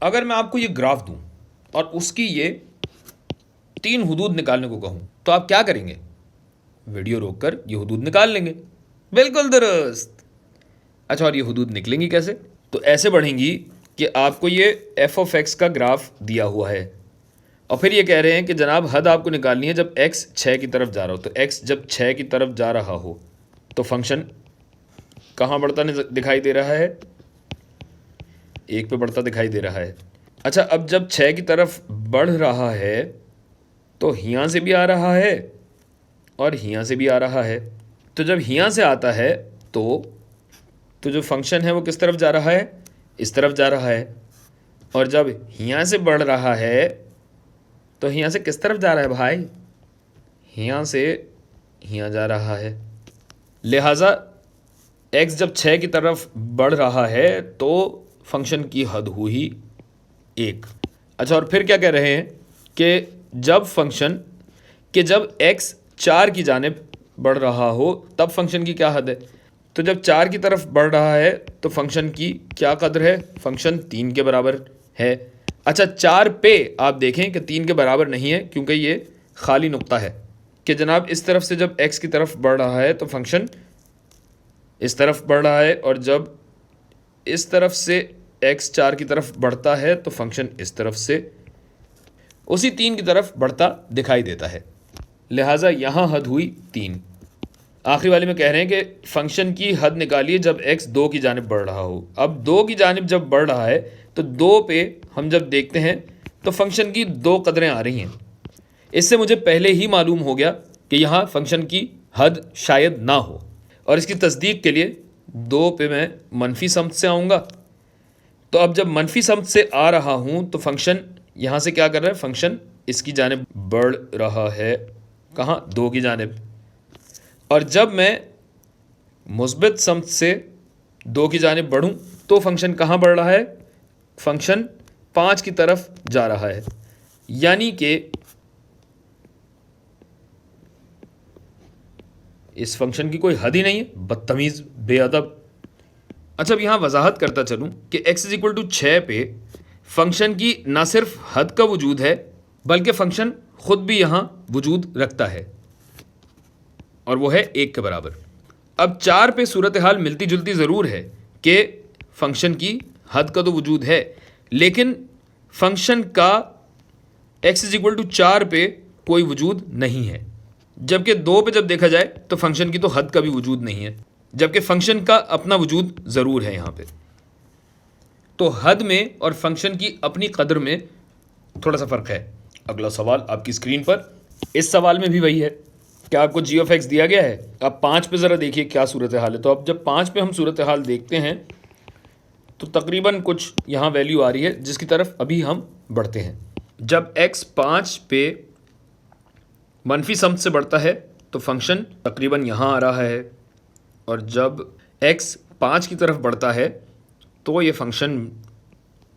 अगर मैं आपको ये ग्राफ दूं और उसकी ये 3 हुदूद निकालने को कहूं तो आप क्या करेंगे? वीडियो रोककर ये हुदूद निकाल लेंगे। बिल्कुल दुरुस्त। अच्छा, और ये हुदूद निकलेंगी कैसे? तो ऐसे बढ़ेंगी कि आपको ये एफ ऑफ एक्स का ग्राफ दिया हुआ है और फिर ये कह रहे हैं कि जनाब हद आपको निकालनी है जब x 6 की तरफ जा रहा हो। तो x जब 6 की तरफ जा रहा हो तो फंक्शन कहाँ बढ़ता दिखाई दे रहा है? 1 पे बढ़ता दिखाई दे रहा है। अच्छा, अब जब 6 की तरफ बढ़ रहा है तो यहाँ से भी आ रहा है और यहाँ से भी आ रहा है। तो जब यहाँ से आता है तो जो फंक्शन है वो किस तरफ जा रहा है? इस तरफ जा रहा है। और जब यहाँ से बढ़ रहा है तो यहाँ से किस तरफ जा रहा है भाई? यहाँ से यहाँ जा रहा है। लिहाजा x जब 6 की तरफ बढ़ रहा है तो फंक्शन की हद हुई 1। अच्छा, और फिर क्या कह रहे हैं कि जब x 4 की जानिब बढ़ रहा हो तब फंक्शन की क्या हद है? तो जब 4 की तरफ बढ़ रहा है तो फंक्शन की क्या कदर है? फंक्शन 3 के बराबर है। अच्छा, 4 पे आप देखें कि 3 के बराबर नहीं है क्योंकि ये खाली नुक्ता है कि जनाब इस तरफ से जब x की तरफ बढ़ रहा है तो फंक्शन इस तरफ बढ़ रहा है और जब इस तरफ से x 4 की तरफ बढ़ता है तो फंक्शन इस तरफ से उसी 3 की तरफ बढ़ता दिखाई देता है। लिहाजा यहाँ हद हुई 3। आखिरी वाले में कह रहे हैं कि फंक्शन की हद निकालिए जब x 2 की जानिब बढ़ रहा हो। अब 2 की जानिब जब बढ़ रहा है तो 2 पे हम जब देखते हैं तो फंक्शन की 2 कदरें आ रही हैं। इससे मुझे पहले ही मालूम हो गया कि यहाँ फंक्शन की हद शायद ना हो और इसकी तस्दीक के लिए 2 पे मैं मनफी सम्त से आऊँगा। तो अब जब मनफी सम्त से आ रहा हूँ तो फंक्शन यहाँ से क्या कर रहा है? फंक्शन इसकी जानिब बढ़ रहा है। कहाँ? 2 की जानिब। और जब मैं मुस्बित सम्त से 2 की जानिब बढ़ूँ तो फंक्शन कहाँ बढ़ रहा है? फंक्शन 5 की तरफ जा रहा है। यानी कि इस फंक्शन की कोई हद ही नहीं है। बदतमीज़, बेअदब। अच्छा, अब यहाँ वजाहत करता चलूँ कि x = 6 पे फंक्शन की ना सिर्फ हद का वजूद है बल्कि फंक्शन ख़ुद भी यहाँ वजूद रखता है और वो है 1 के बराबर। अब 4 पे सूरत हाल मिलती जुलती ज़रूर है कि फंक्शन की हद का तो वजूद है लेकिन फंक्शन का x = 4 पे कोई वजूद नहीं है। जबकि 2 पे जब देखा जाए तो फंक्शन की तो हद का भी वजूद नहीं है, जबकि फंक्शन का अपना वजूद ज़रूर है यहाँ पे। तो हद में और फंक्शन की अपनी कदर में थोड़ा सा फ़र्क है। अगला सवाल आपकी स्क्रीन पर। इस सवाल में भी वही है कि आपको g of x दिया गया है। अब 5 पे ज़रा देखिए क्या सूरत हाल है। तो अब जब 5 पे हम सूरत हाल देखते हैं तो तकरीबन कुछ यहाँ वैल्यू आ रही है जिसकी तरफ अभी हम बढ़ते हैं। जब x 5 पे मनफी सम्त से बढ़ता है तो फंक्शन तकरीबन यहाँ आ रहा है और जब x 5 की तरफ बढ़ता है तो ये फंक्शन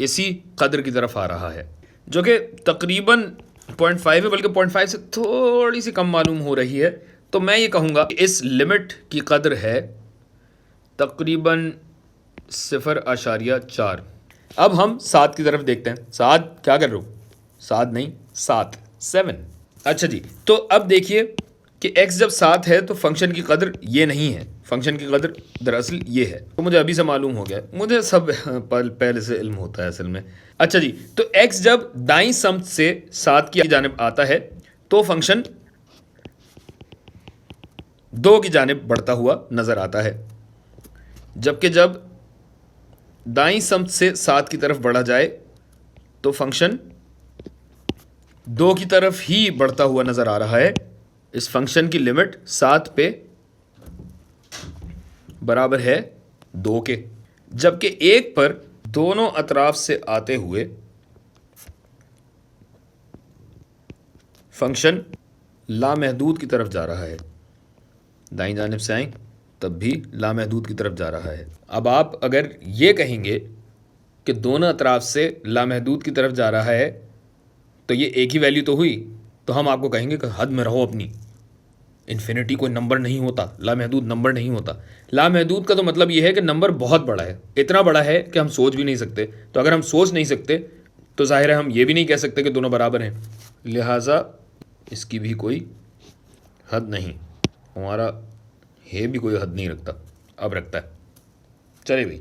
इसी कदर की तरफ आ रहा है जो कि तकरीबन 0.5 है, बल्कि 0.5 से थोड़ी सी कम मालूम हो रही है। तो मैं ये कहूँगा कि इस लिमिट की कदर है तकरीबन 0.4। अब हम 7 की तरफ देखते हैं। 7 क्या कर रहे हो? 7 नहीं, 7। अच्छा जी, तो अब देखिए कि x जब 7 है तो फंक्शन की कदर ये नहीं है, फंक्शन की कदर दरअसल ये है। तो मुझे अभी से मालूम हो गया, मुझे सब पहले से इल्म होता है असल में। अच्छा जी, तो x जब दाईं सम्त से 7 की जानिब आता है तो फंक्शन 2 की जानिब बढ़ता हुआ नज़र आता है, जबकि जब दाईं सम्त से 7 की तरफ बढ़ा जाए तो फंक्शन 2 की तरफ ही बढ़ता हुआ नज़र आ रहा है। इस फंक्शन की लिमिट 7 पे बराबर है 2 के, जबकि 1 पर दोनों अतराफ से आते हुए फंक्शन लामहदूद की तरफ जा रहा है। दाईं जानिब से आएँ तब भी लामहदूद की तरफ जा रहा है। अब आप अगर ये कहेंगे कि दोनों अतराफ से लामहदूद की तरफ जा रहा है तो ये एक ही वैल्यू तो हुई, तो हम आपको कहेंगे कि हद में रहो अपनी। इन्फिनिटी कोई नंबर नहीं होता, लामहदूद नंबर नहीं होता। लामहदूद का तो मतलब ये है कि नंबर बहुत बड़ा है, इतना बड़ा है कि हम सोच भी नहीं सकते। तो अगर हम सोच नहीं सकते तो जाहिर है हम ये भी नहीं कह सकते कि दोनों बराबर हैं, लिहाजा इसकी भी कोई हद नहीं। हमारा है भी कोई हद नहीं रखता, अब रखता है। चले भाई।